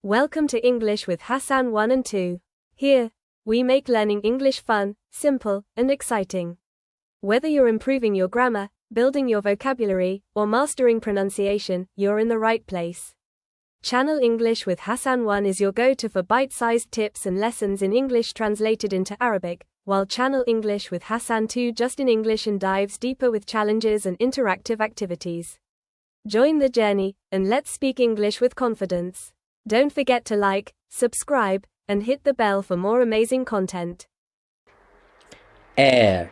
Welcome to English with Hassane 1 and 2. Here, we make learning English fun, simple, and exciting. Whether you're improving your grammar, building your vocabulary, or mastering pronunciation, you're in the right place. Channel English with Hassane 1 is your go-to for bite-sized tips and lessons in English translated into Arabic, while Channel English with Hassane 2 just in English and dives deeper with challenges and interactive activities. Join the journey, and let's speak English with confidence. Don't forget to like, subscribe, and hit the bell for more amazing content. Air,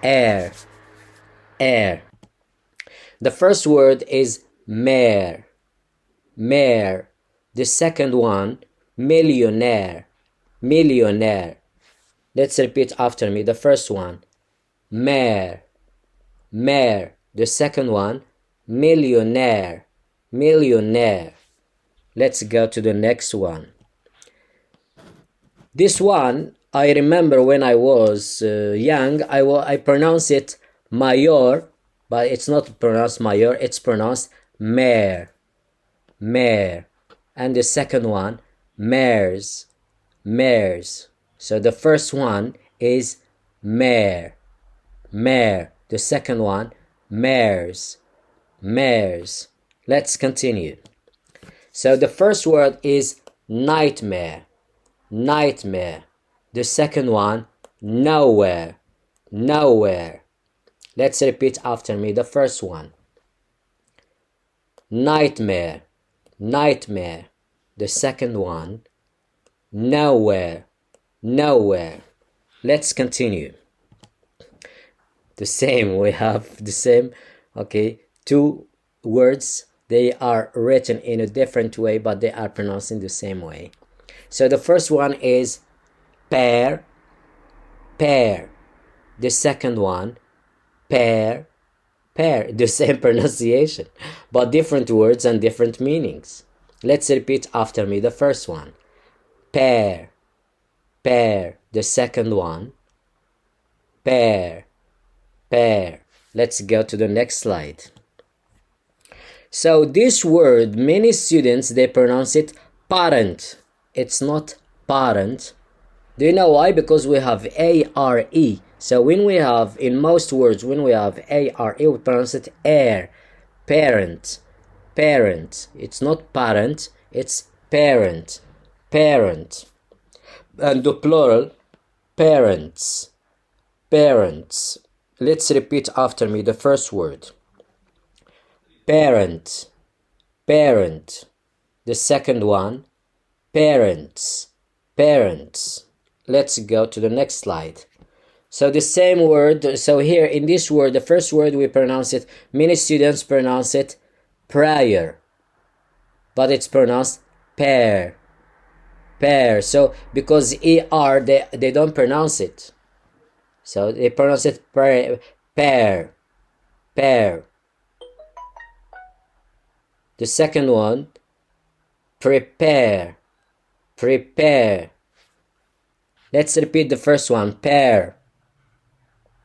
air, air. The first word is mare, mare. The second one, millionaire, millionaire. Let's repeat after me. The first one, mare, mare. The second one, millionaire, millionaire. Let's go to the next one. This one, I remember when I was young, I pronounce it mayor, but it's not pronounced mayor, it's pronounced mare, mare. And the second one, mares, mares. So the first one is mare, mare. The second one, mares, mares. Let's continue. So the first word is nightmare, nightmare. The second one, nowhere, nowhere. Let's repeat after me. The first one, nightmare, nightmare. The second one, nowhere, nowhere. Let's continue. The same, we have the same, okay, two words. They are written in a different way, but they are pronounced in the same way. So the first one is pear, pear. The second one, pear, pear. The same pronunciation, but different words and different meanings. Let's repeat after me. The first one, pear, pear. The second one, pear, pear. Let's go to the next slide. So this word, many students, they pronounce it parent. It's not parent. Do you know why? Because we have A-R-E. So when we have, in most words, when we have A-R-E, we pronounce it air. Parent. Parent. It's not parent, it's parent. Parent. And the plural, parents. Parents. Let's repeat after me the first word. Parent, parent. The second one, parents, parents. Let's go to the next slide. So the same word, so here in this word, the first word we pronounce it, many students pronounce it prayer, but it's pronounced pear, pear. So because ER, they don't pronounce it. So they pronounce it pear, pear, pear. The second one, prepare, prepare. Let's repeat the first one, pair,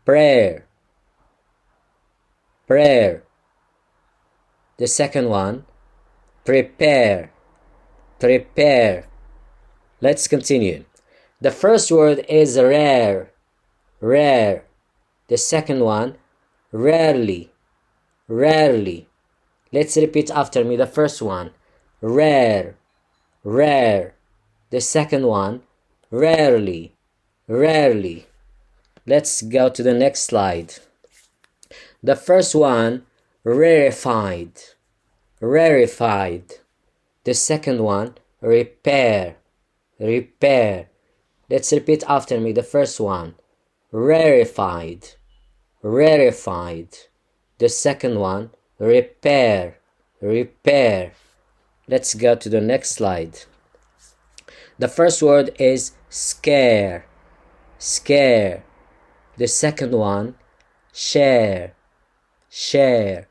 prayer, prayer. The second one, prepare, prepare. Let's continue. The first word is rare, rare. The second one, rarely, rarely. Let's repeat after me. The first one, rare, rare. The second one, rarely, rarely. Let's go to the next slide. The first one, rarefied, rarefied. The second one, repair, repair. Let's repeat after me. The first one, rarefied, rarefied. The second one, repair, repair. Let's go to the next slide. The first word is scare, scare. The second one, share, share.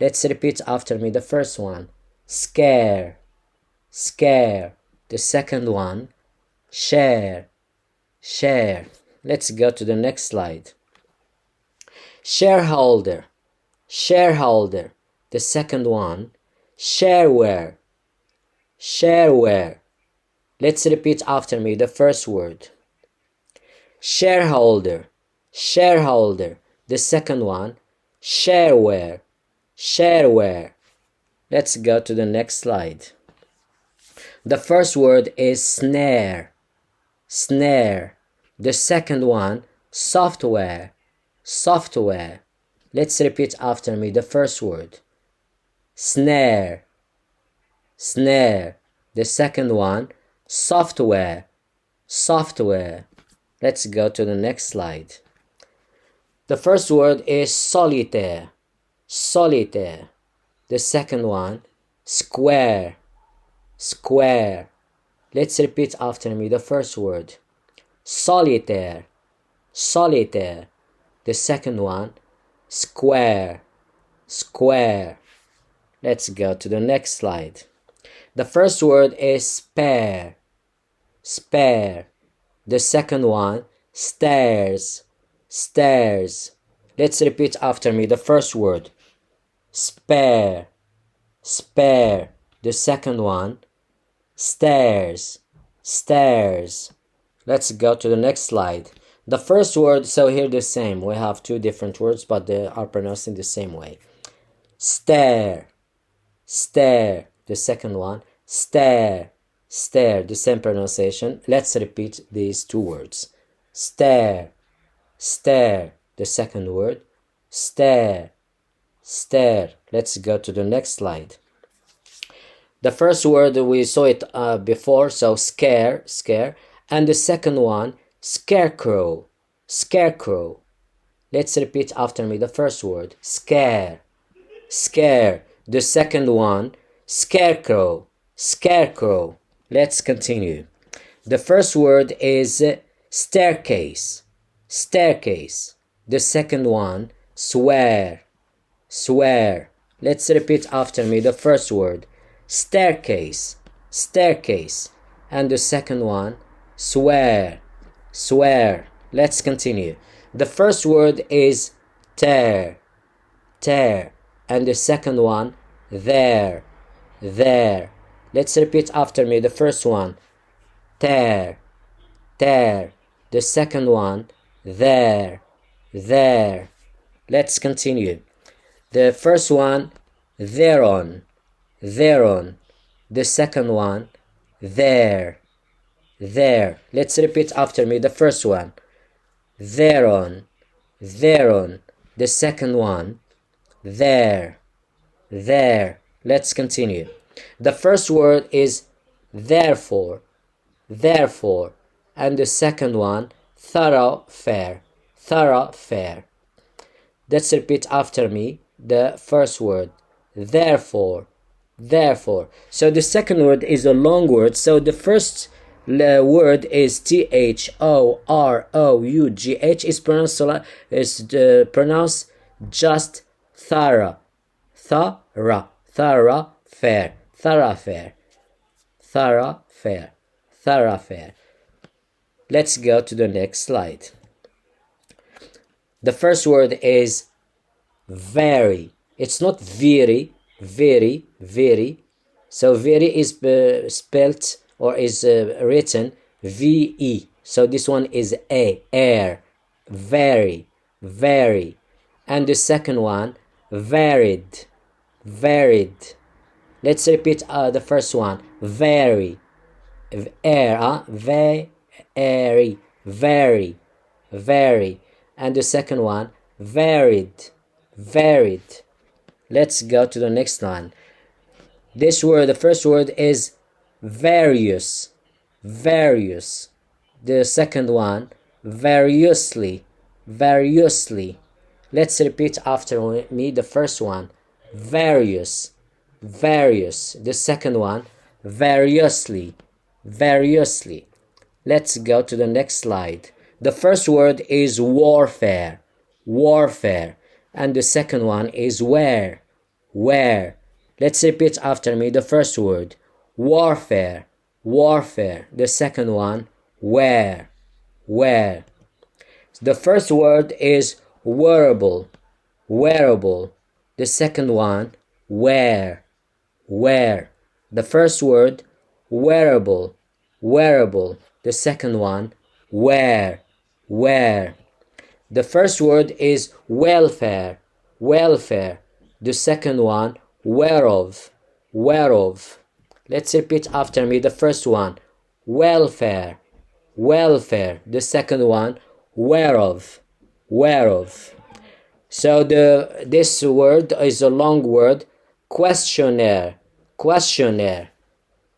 Let's repeat after me. The first one, scare, scare. The second one, share, share. Let's go to the next slide. Shareholder, shareholder. The second one, shareware, shareware. Let's repeat after me the first word. Shareholder, shareholder. The second one, shareware, shareware. Let's go to the next slide. The first word is snare, snare. The second one, software, software. Let's repeat after me the first word. Snare, snare. The second one, software, software. Let's go to the next slide. The first word is solitaire, solitaire. The second one, square, square. Let's repeat after me the first word. Solitaire, solitaire. The second one, square, square. Let's go to the next slide. The first word is spare, spare. The second one, stairs, stairs. Let's repeat after me the first word. Spare, spare. The second one, stairs, stairs. Let's go to the next slide. The first word, so here the same. We have two different words, but they are pronounced in the same way. Stare, stare. The second one, stare, stare. The same pronunciation. Let's repeat these two words. Stare, stare. The second word, stare, stare. Let's go to the next slide. The first word, we saw it before, so scare, scare. And the second one, scarecrow, scarecrow. Let's repeat after me the first word. Scare, scare. The second one, scarecrow, scarecrow. Let's continue. The first word is staircase, staircase. The second one, swear, swear. Let's repeat after me the first word. Staircase, staircase. And the second one, swear, swear. Let's continue. The first word is tear, tear. And the second one, there, there. Let's repeat after me the first one. Tear, tear. The second one, there, there. Let's continue. The first one, thereon, thereon. The second one, there, there. Let's repeat after me the first one. Thereon, thereon. The second one, there, there. Let's continue. The first word is therefore, therefore. And the second one, thoroughfare, thoroughfare. Let's repeat after me the first word. Therefore, therefore. So the second word is a long word. So the first word is thoroughg. Is pronounced just thorough, thorough, thoroughfare, thoroughfare, thoroughfare, thoroughfare. Let's go to the next slide. The first word is very. It's not very, very, very. So very is spelt or is written V-E. So this one is A, air. Very, very. And the second one, varied, varied. Let's repeat the first one. Very, air, very, very, very. And the second one, varied, varied. Let's go to the next one. This word, the first word is various, various. The second one, variously, variously. Let's repeat after me the first one. Various, various. The second one, variously, variously. Let's go to the next slide. The first word is warfare, warfare. And the second one is where, where. Let's repeat after me the first word. Warfare, warfare. The second one, where, where. The first word is wearable, wearable. The second one, where, where. The first word, wearable, wearable. The second one, wear, wear. The first word is welfare, welfare. The second one, whereof, whereof. Let's repeat after me. The first one, welfare, welfare. The second one, whereof, whereof. So this word is a long word, questionnaire, questionnaire.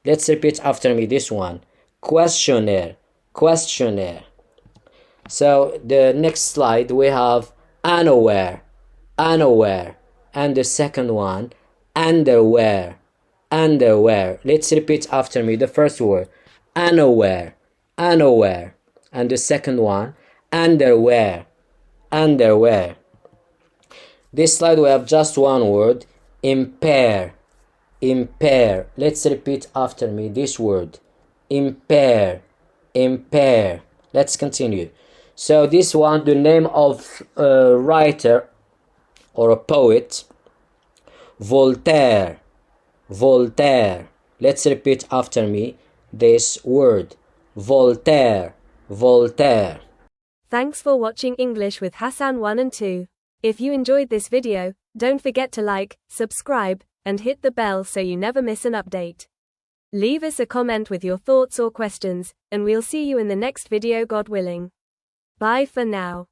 Let's repeat after me this one, questionnaire, questionnaire. So the next slide we have unaware, unaware, and the second one, underwear, underwear. Let's repeat after me. The first word, unaware, unaware, and the second one, underwear, underwear. This slide we have just one word, impair, impair. Let's repeat after me this word, impair, impair. Let's continue. So this one, the name of a writer or a poet, Voltaire, Voltaire. Let's repeat after me this word, Voltaire, Voltaire. Thanks for watching English with Hassane 1 and 2. If you enjoyed this video, don't forget to like, subscribe, and hit the bell so you never miss an update. Leave us a comment with your thoughts or questions, and we'll see you in the next video, God willing. Bye for now.